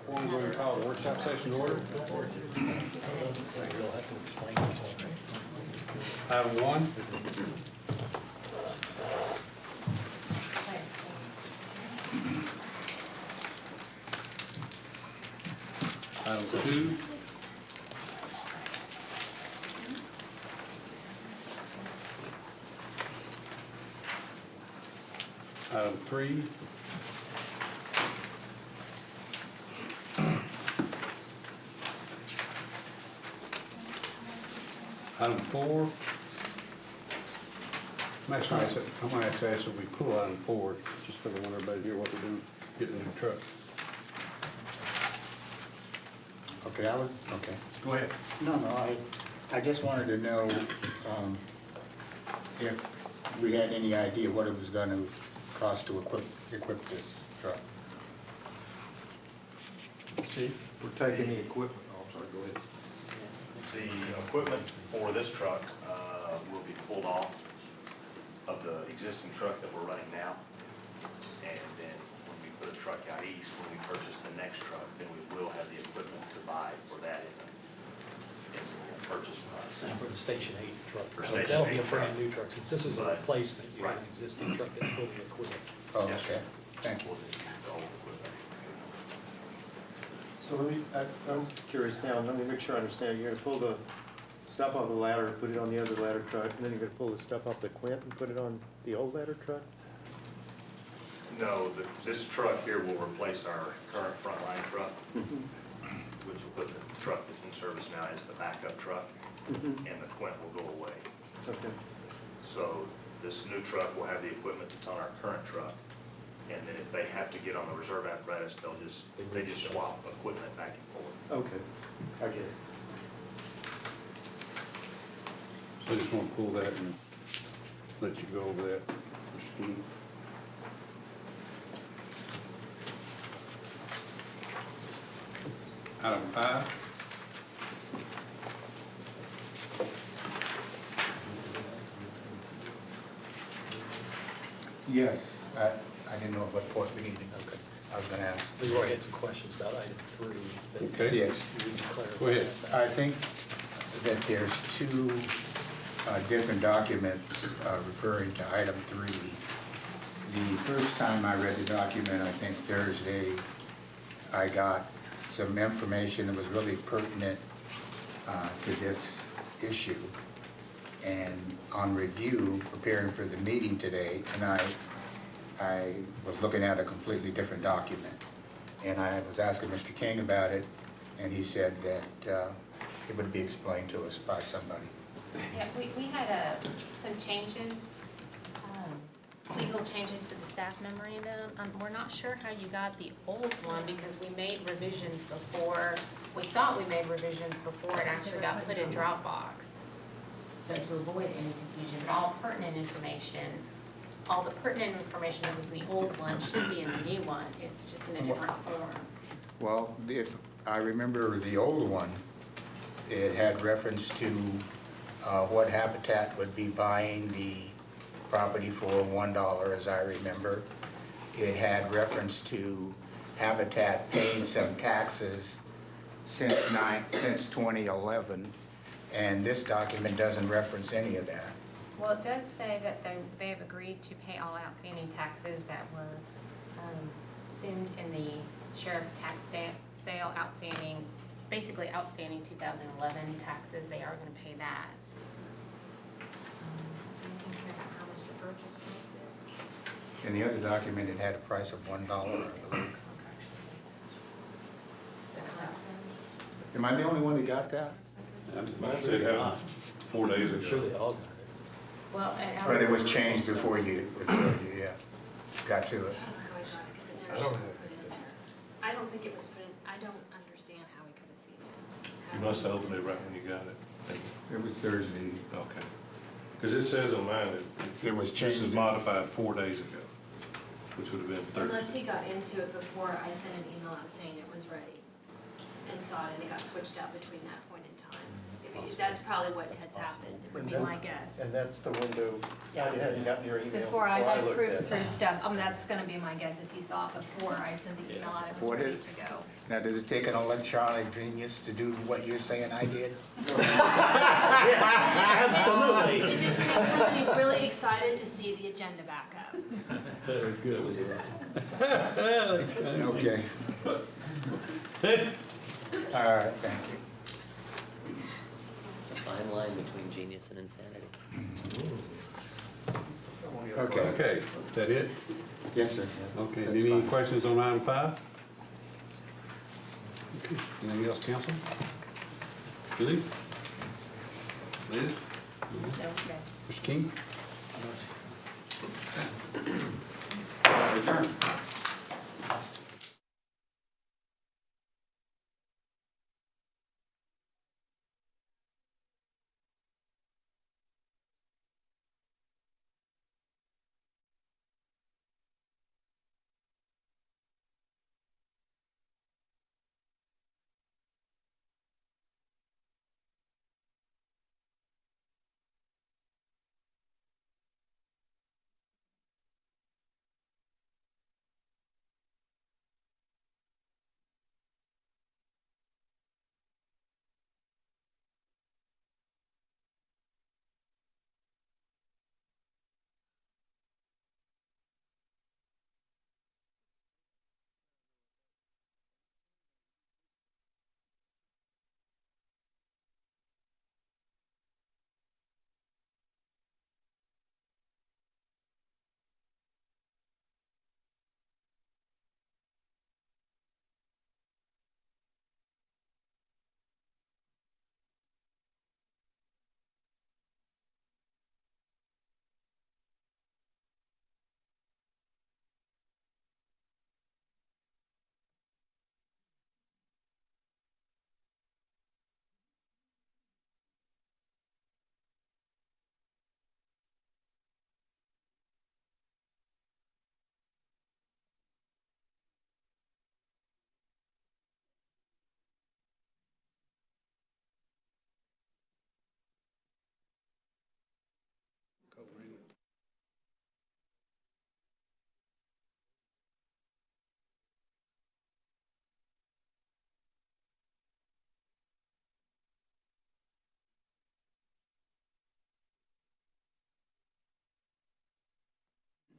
We're going to call the workshop session to order. Item 1. Item 2. Item 3. Item 4. I'm going to have to ask if we pull item 4, just because I want everybody to hear what we're doing, getting a new truck. Okay, okay. Go ahead. No, I just wanted to know if we had any idea what it was going to cost to equip this truck. Chief, we're taking the equipment, oh, I'm sorry, go ahead. The equipment for this truck will be pulled off of the existing truck that we're running now. And then when we put a truck out east, when we purchase the next truck, then we will have the equipment to buy for that in the purchase price. And for the Station 8 truck. For So Station that'll be a 8 truck. brand new truck, since this is a Right. replacement, you have an Right. existing truck that's fully equipped. Oh, Yes, okay, sir. thank you. We'll just use the old equipment. So I'm curious now, let me make sure I understand. You're gonna pull the stuff off the ladder, put it on the other ladder truck, and then you're gonna pull the stuff off the Quint and put it on the old ladder truck? No, this truck here will replace our current frontline truck, which will put the truck that's in service now as the backup truck, and the Quint will go away. Okay, So this new truck will have the equipment that's on our current truck. And then if they have to get on the reserve apparatus, they just swap equipment back and forth. okay, I get it. So I just want to pull that and let you go over that, Christine. Item 5. Yes, I didn't know what point we needed. Okay, I was going to ask. We already had some questions about item 3. that Okay. Yes. you need to clarify. Go ahead. I think that there's two different documents referring to item 3. The first time I read the document, I think Thursday, I got some information that was really pertinent to this issue. And on review, preparing for the meeting today, and I was looking at a completely different document. And I was asking Mr. King about it, and he said that it would be explained to us by somebody. Yeah, we had some changes, legal changes to the staff memorandum. We're not sure how you got the old one because we made revisions before, we thought we made revisions before it actually got put in Dropbox. So to avoid any confusion, but all the pertinent information that was the old one should be in the new one. It's just in a different form. Well, if I remember the old one, it had reference to what Habitat would be buying the property for $1, as I remember. It had reference to Habitat paying some taxes since 2011, and this document doesn't reference any of that. Well, it does say that they have agreed to pay all outstanding taxes that were subsumed in the sheriff's tax sale outstanding, basically outstanding 2011 taxes. They are going to pay that. Is there anything here about how much the purchase price is? In the other document, it had a price of $1, I believe. Am I the only one that got that? I said that 4 days I'm sure ago. they all got it. Well, and But it was changed before you, yeah, got to us. I don't have I don't think it was put in, I don't understand how we could have seen it. You must have opened it right when you got it. It was Thursday. Okay. Because it says on mine that It was this changed. is modified 4 days ago, which would have been Thursday. Unless he got into it before I sent an email out saying it was ready. and saw it, and it got switched out between that point in time. So that's probably what has happened, would be my guess. And that's the window, I hadn't gotten your email. Before I before had looked approved at it. through stuff, that's gonna be my guess, is he saw it before I sent the email out, it was What ready is- to go. Now, does it take an electronic genius to do what you're saying I did? Absolutely. It just takes somebody really excited to see the agenda back up. That was good. Okay. All right, thank you. It's a fine line between genius and insanity. Okay. Okay, is that it? Yes, sir. Okay, That's any fine. questions on item 5? Okay, anything else, council? Julie? Liz? Okay. Mr. King? Adjourn.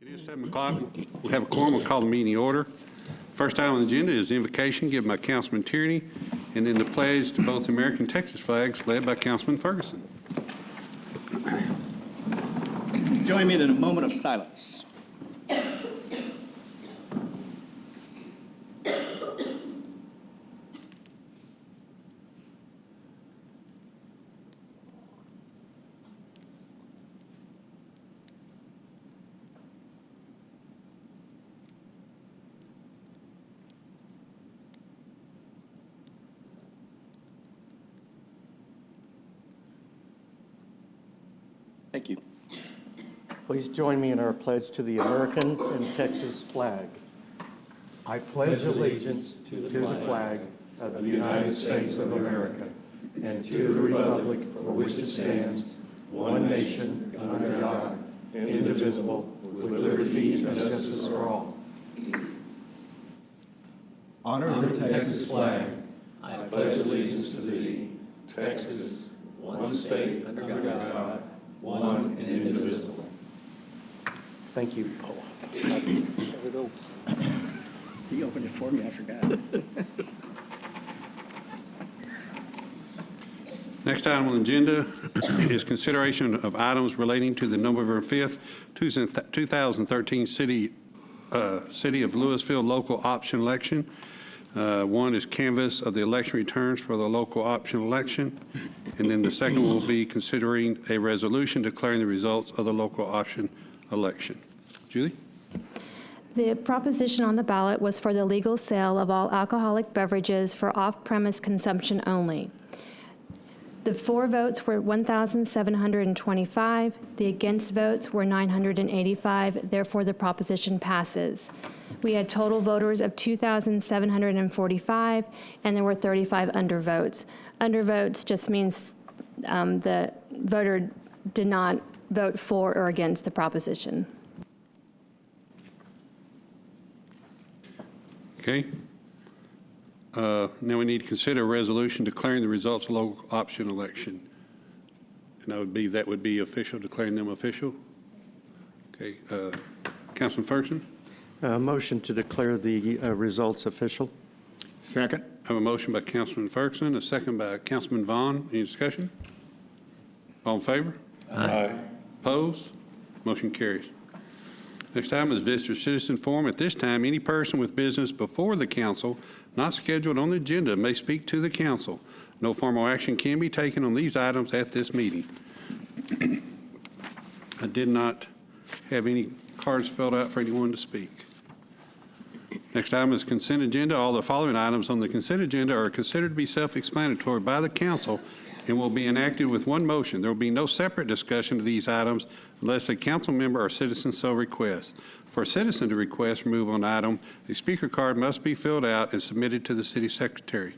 It is 7 o'clock. We have a quorum. We'll call the meeting to order. First item on the agenda is the invocation given by Councilman Tierney, and then the pledge to both American and Texas flags led by Councilman Ferguson. Join me in a moment of silence. Thank you. Please join me in our pledge to the American and Texas flag. I pledge allegiance to the flag of the United States of America and to the republic for which it stands, one nation, under God, indivisible, with liberty and justice for all. Honor the Texas flag. I pledge allegiance to thee, Texas, one state, under God, one and indivisible. Thank you. He opened it for me, I forgot. Next item on the agenda is consideration of items relating to the November 5th, 2013 City of Louisville local option election. One is canvass of the election returns for the local option election. And then the second will be considering a resolution declaring the results of the local option election. Julie? The proposition on the ballot was for the legal sale of all alcoholic beverages for off-premise consumption only. The for votes were 1,725. The against votes were 985. Therefore, the proposition passes. We had total voters of 2,745, and there were 35 undervotes. Undervotes just means the voter did not vote for or against the proposition. Okay. Now we need to consider a resolution declaring the results of local option election. And that would be official, declaring them official? Okay. Councilman Ferguson? Motion to declare the results official. Second? I have a motion by Councilman Ferguson, a second by Councilman Vaughn. Any discussion? All in favor? Aye. Opposed? Motion carries. Next item is visitor citizen forum. At this time, any person with business before the council not scheduled on the agenda may speak to the council. No formal action can be taken on these items at this meeting. I did not have any cards filled out for anyone to speak. Next item is consent agenda. All the following items on the consent agenda are considered to be self-explanatory by the council and will be enacted with one motion. There will be no separate discussion of these items unless a council member or citizen so requests. For a citizen to request removal on an item, a speaker card must be filled out and submitted to the city secretary.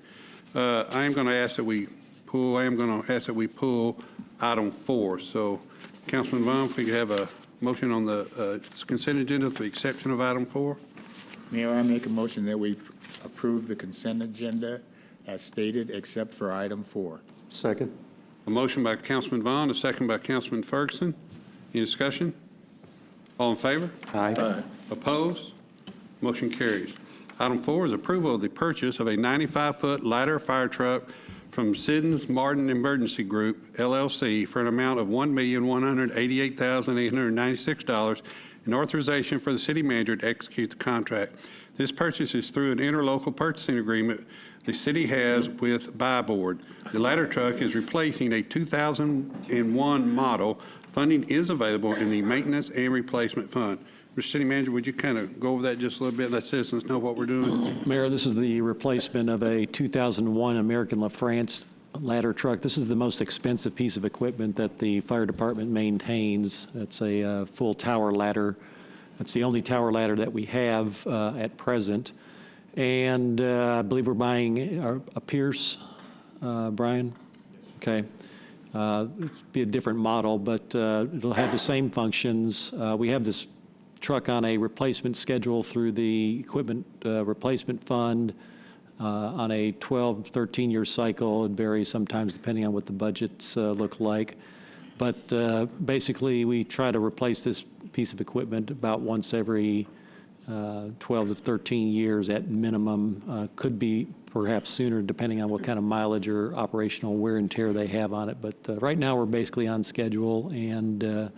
I am going to ask that we pull item 4. So, Councilman Vaughn, if we could have a motion on the consent agenda with the exception of item 4. Mayor, I make a motion that we approve the consent agenda as stated, except for item 4. Second. A motion by Councilman Vaughn, a second by Councilman Ferguson. Any discussion? All in favor? Aye. Opposed? Motion carries. Item 4 is approval of the purchase of a 95-foot ladder fire truck from Siddons Martin Emergency Group, LLC, for an amount of $1,188,896 and authorization for the city manager to execute the contract. This purchase is through an interlocal purchasing agreement the city has with Buy Board. The ladder truck is replacing a 2001 model. Funding is available in the Maintenance and Replacement Fund. Mr. City Manager, would you kind of go over that just a little bit, let citizens know what we're doing? Mayor, this is the replacement of a 2001 American LaFrance ladder truck. This is the most expensive piece of equipment that the fire department maintains. It's a full tower ladder. It's the only tower ladder that we have at present. And I believe we're buying a Pierce, Brian? Okay. It'll be a different model, but it'll have the same functions. We have this truck on a replacement schedule through the Equipment Replacement Fund on a 12, 13-year cycle. It varies sometimes depending on what the budgets look like. But basically, we try to replace this piece of equipment about once every 12 to 13 years at minimum. Could be perhaps sooner depending on what kind of mileage or operational wear and tear they have on it. But right now, we're basically on schedule, and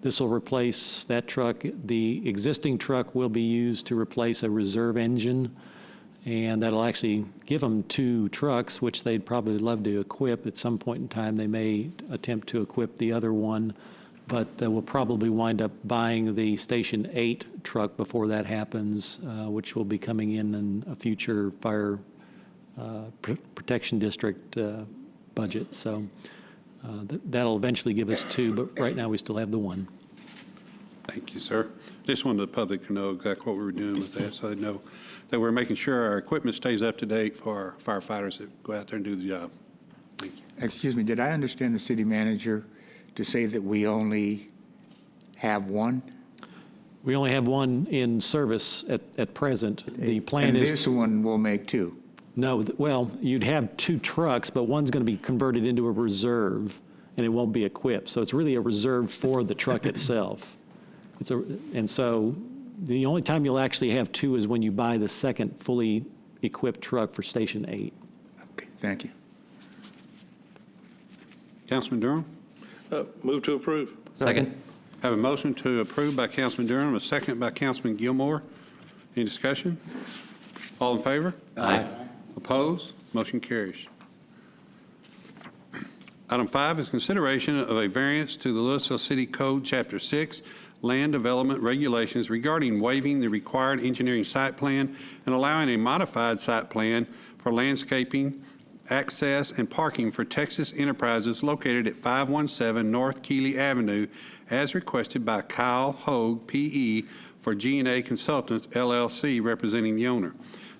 this will replace that truck. The existing truck will be used to replace a reserve engine, and that'll actually give them 2 trucks, which they'd probably love to equip. At some point in time, they may attempt to equip the other one, but we'll probably wind up buying the Station 8 truck before that happens, which will be coming in a future fire protection district budget. So that'll eventually give us 2, but right now we still have the 1. Thank you, sir. Just wanted the public to know exactly what we were doing with that, so they know that we're making sure our equipment stays up to date for our firefighters that go out there and do the job. Thank you. Excuse me, did I understand the city manager to say that we only have 1? We only have 1 in service at present. The plan And is... this one will make 2? No, well, you'd have 2 trucks, but one's going to be converted into a reserve, and it won't be equipped. So it's really a reserve for the truck itself. And so the only time you'll actually have 2 is when you buy the second fully equipped truck for Station 8. Okay, thank you. Councilman Durham? Move to approve. Second. Have a motion to approve by Councilman Durham, a second by Councilman Gilmore. Any discussion? All in favor? Aye. Opposed? Motion carries. Item 5 is consideration of a variance to the Louisville City Code, Chapter 6, Land Development Regulations regarding waiving the required engineering site plan and allowing a modified site plan for landscaping, access, and parking for Texas Enterprises located at 517 North Keeley Avenue as requested by Kyle Hogue, P.E., for G&A Consultants, LLC, representing the owner.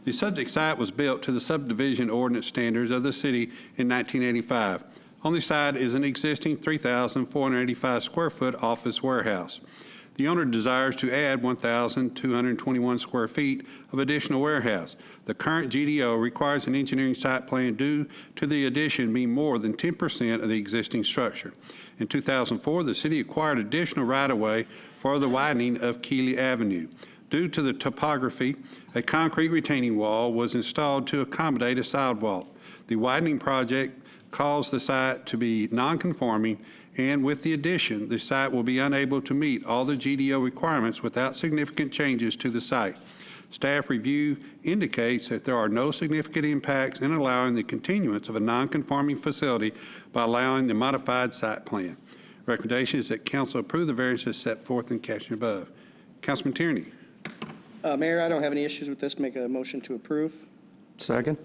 The subject site was built to the subdivision ordinance standards of the city in 1985. On the site is an existing 3,485 square foot office warehouse. The owner desires to add 1,221 square feet of additional warehouse. The current GDO requires an engineering site plan due to the addition being more than 10% of the existing structure. In 2004, the city acquired additional right-of-way for the widening of Keeley Avenue. Due to the topography, a concrete retaining wall was installed to accommodate a sidewalk. The widening project caused the site to be non-conforming, and with the addition, the site will be unable to meet all the GDO requirements without significant changes to the site. Staff review indicates that there are no significant impacts in allowing the continuance of a non-conforming facility by allowing the modified site plan. Recommendation is that council approve the variances set forth in caption above. Councilman Tierney. Mayor, I don't have any issues with this. Make a motion to approve. Second?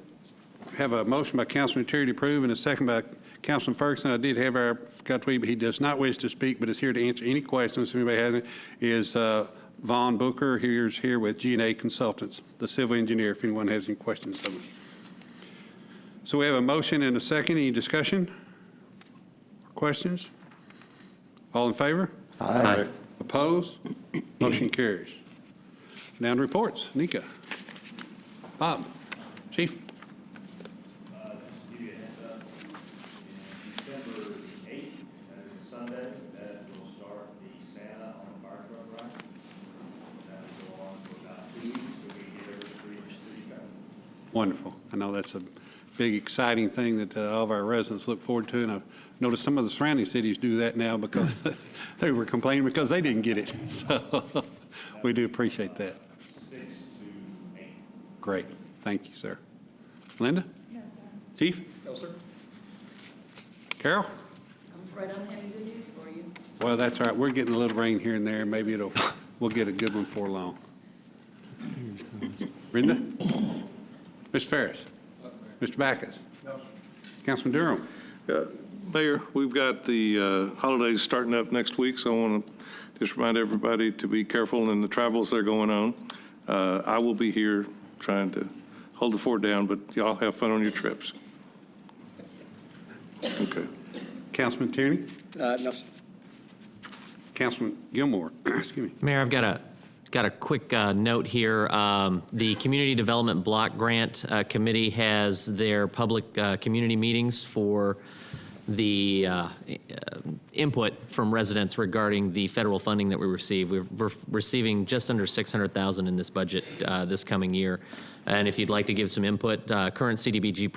Have a motion by Councilman Tierney to approve and a second by Councilman Ferguson. I did have our, forgot to read, but he does not wish to speak, but is here to answer any questions if anybody has any. Is Vaughn Booker here with G&A Consultants, the civil engineer, if anyone has any questions of us. So we have a motion and a second. Any discussion? Questions? All in favor? Aye. Opposed? Motion carries. Now to reports. Nika. Bob. Chief. Just to give you a heads up, December 8th, that is a Sunday, that will start the Santa on the fire truck ride. That will go on for about 2 weeks, so we get every street covered. Wonderful. I know that's a big, exciting thing that all of our residents look forward to, and I've noticed some of the surrounding cities do that now because they were complaining because they didn't get it. So we do appreciate that. 6 to 8. Great. Thank you, sir. Linda? No, sir. Chief? No, sir. Carol? I'm afraid I don't have any good news for you. Well, that's all right. We're getting a little rain here and there. Maybe we'll get a good one before long. Brenda? Mr. Ferris? Mr. Backus? No, sir. Councilman Durham? Mayor, we've got the holidays starting up next week, so I want to just remind everybody to be careful in the travels that are going on. I will be here trying to hold the fort down, but y'all have fun on your trips. Okay. Councilman Tierney? No, sir. Councilman Gilmore? Excuse me. Mayor, I've got a quick note here. The Community Development Block Grant Committee has their public community meetings for the input from residents regarding the federal funding that we receive. We're receiving just under $600,000 in this budget this coming year. And if you'd like to give some input, current CDBG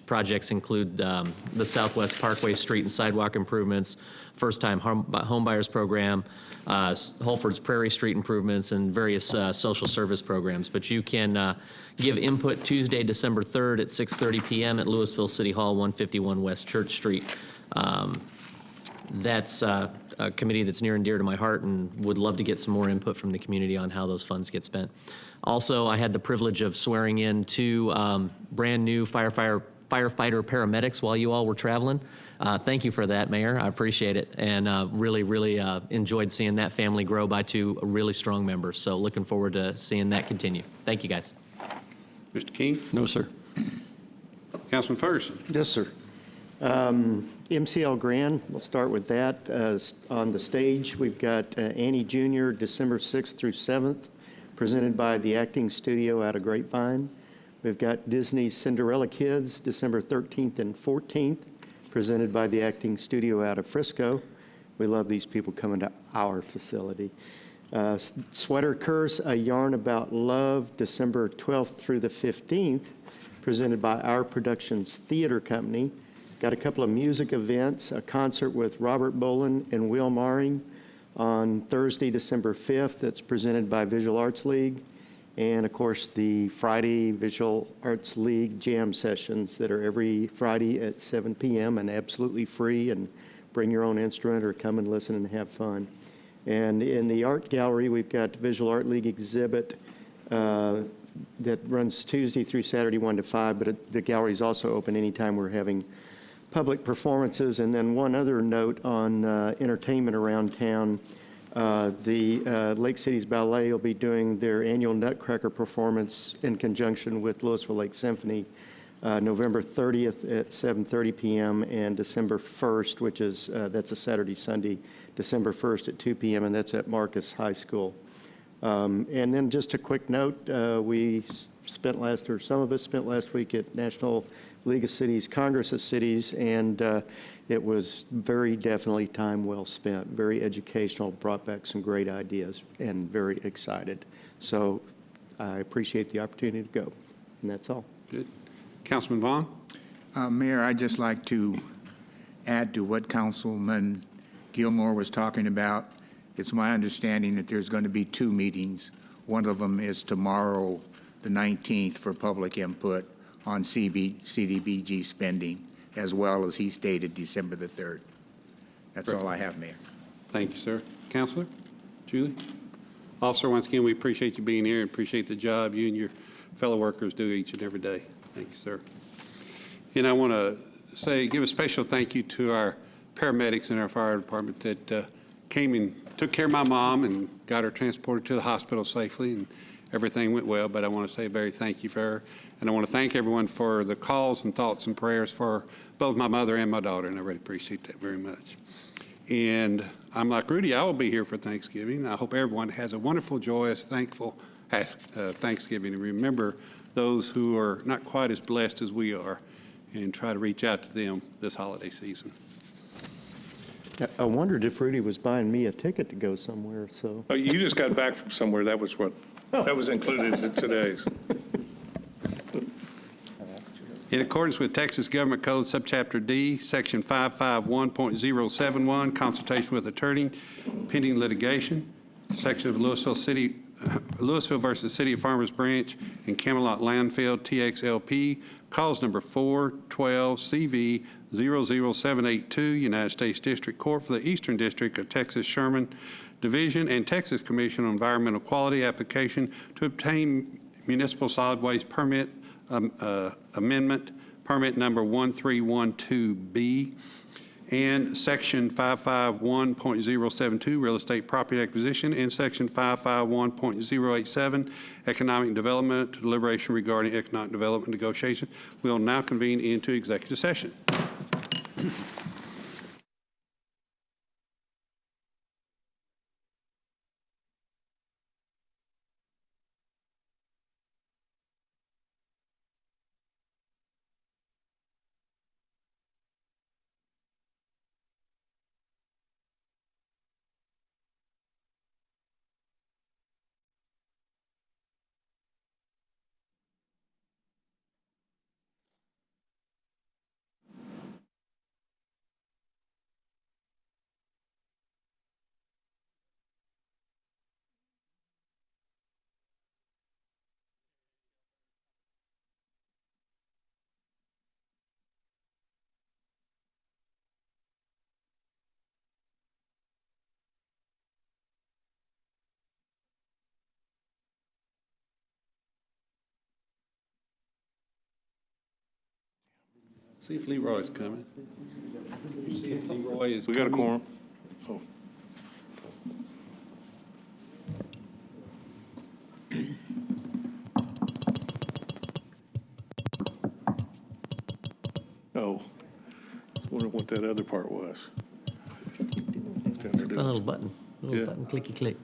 projects include the Southwest Parkway Street and Sidewalk improvements, first-time home buyers program, Holford's Prairie Street improvements, and various social service programs. But you can give input Tuesday, December 3rd at 6:30 p.m. at Louisville City Hall, 151 West Church Street. That's a committee that's near and dear to my heart, and would love to get some more input from the community on how those funds get spent. Also, I had the privilege of swearing in two brand-new firefighter paramedics while you all were traveling. Thank you for that, Mayor. I appreciate it, and really enjoyed seeing that family grow by two really strong members. So looking forward to seeing that continue. Thank you, guys. Mr. King? No, sir. Councilman Ferguson? Yes, sir. MCL Grand, we'll start with that. On the stage, we've got Annie Jr., December 6th through 7th, presented by the Acting Studio out of Grapevine. We've got Disney's Cinderella Kids, December 13th and 14th, presented by the Acting Studio out of Frisco. We love these people coming to our facility. Sweater Curse, A Yarn About Love, December 12th through the 15th, presented by Our Productions Theater Company. Got a couple of music events, a concert with Robert Bolin and Will Maring on Thursday, December 5th, that's presented by Visual Arts League. And of course, the Friday Visual Arts League jam sessions that are every Friday at 7 p.m. and absolutely free, and bring your own instrument or come and listen and have fun. And in the art gallery, we've got the Visual Art League exhibit that runs Tuesday through Saturday 1 to 5, but the gallery is also open anytime we're having public performances. And then one other note on entertainment around town. The Lake Cities Ballet will be doing their annual Nutcracker performance in conjunction with Louisville Lake Symphony, November 30th at 7:30 p.m. and December 1st, which is, that's a Saturday, Sunday, December 1st at 2 p.m., and that's at Marcus High School. And then just a quick note, some of us spent last week at National League of Cities, Congress of Cities, and it was very definitely time well spent, very educational, brought back some great ideas, and very excited. So I appreciate the opportunity to go, and that's all. Good. Councilman Vaughn? Mayor, I'd just like to add to what Councilman Gilmore was talking about. It's my understanding that there's going to be 2 meetings. One of them is tomorrow, the 19th, for public input on CDBG spending, as well as he stated December the 3rd. That's all I have, Mayor. Thank you, sir. Counselor? Julie? Officer, once again, we appreciate you being here and appreciate the job you and your fellow workers do each and every day. Thank you, sir. And I want to give a special thank you to our paramedics in our fire department that came and took care of my mom and got her transported to the hospital safely, and everything went well. But I want to say a very thank you for her. And I want to thank everyone for the calls and thoughts and prayers for both my mother and my daughter, and I really appreciate that very much. And I'm like Rudy, I will be here for Thanksgiving. I hope everyone has a wonderful, joyous, thankful Thanksgiving. And remember those who are not quite as blessed as we are, and try to reach out to them this holiday season. I wondered if Rudy was buying me a ticket to go somewhere, so. Oh, you just got back from somewhere. That was included in today's. In accordance with Texas Government Code Subchapter D, Section 551.071, consultation with attorney, pending litigation, section of Louisville versus City of Farmers Branch and Camelot Landfill, TXLP, cause number 412CV00782, United States District Court for the Eastern District of Texas, Sherman Division, and Texas Commission on Environmental Quality application to obtain municipal solid waste permit amendment, permit number 1312B, and Section 551.072, real estate property acquisition, and Section 551.087, economic development, deliberation regarding economic development negotiations. We will now convene into executive session. See if Leroy's coming. See if Leroy is We got a coming. quorum. Oh. Oh, I wonder what that other part was. It's a little button, Yeah. clicky click.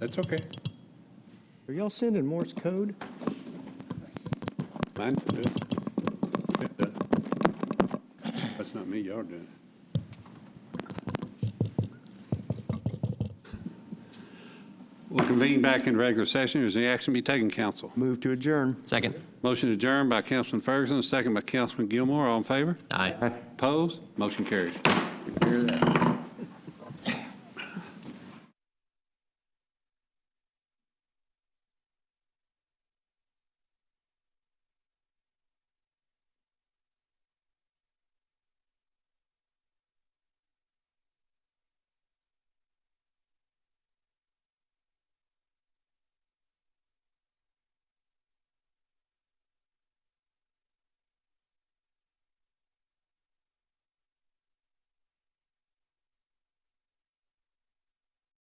That's okay. Are y'all sending Morse code? Mine do it. It does. That's not me, y'all doing it. We'll convene back in regular session. Is any action be taken, council? Move to adjourn. Second. Motion adjourned by Councilman Ferguson, second by Councilman Gilmore. All in favor? Aye. Opposed? Motion carries. Hear that?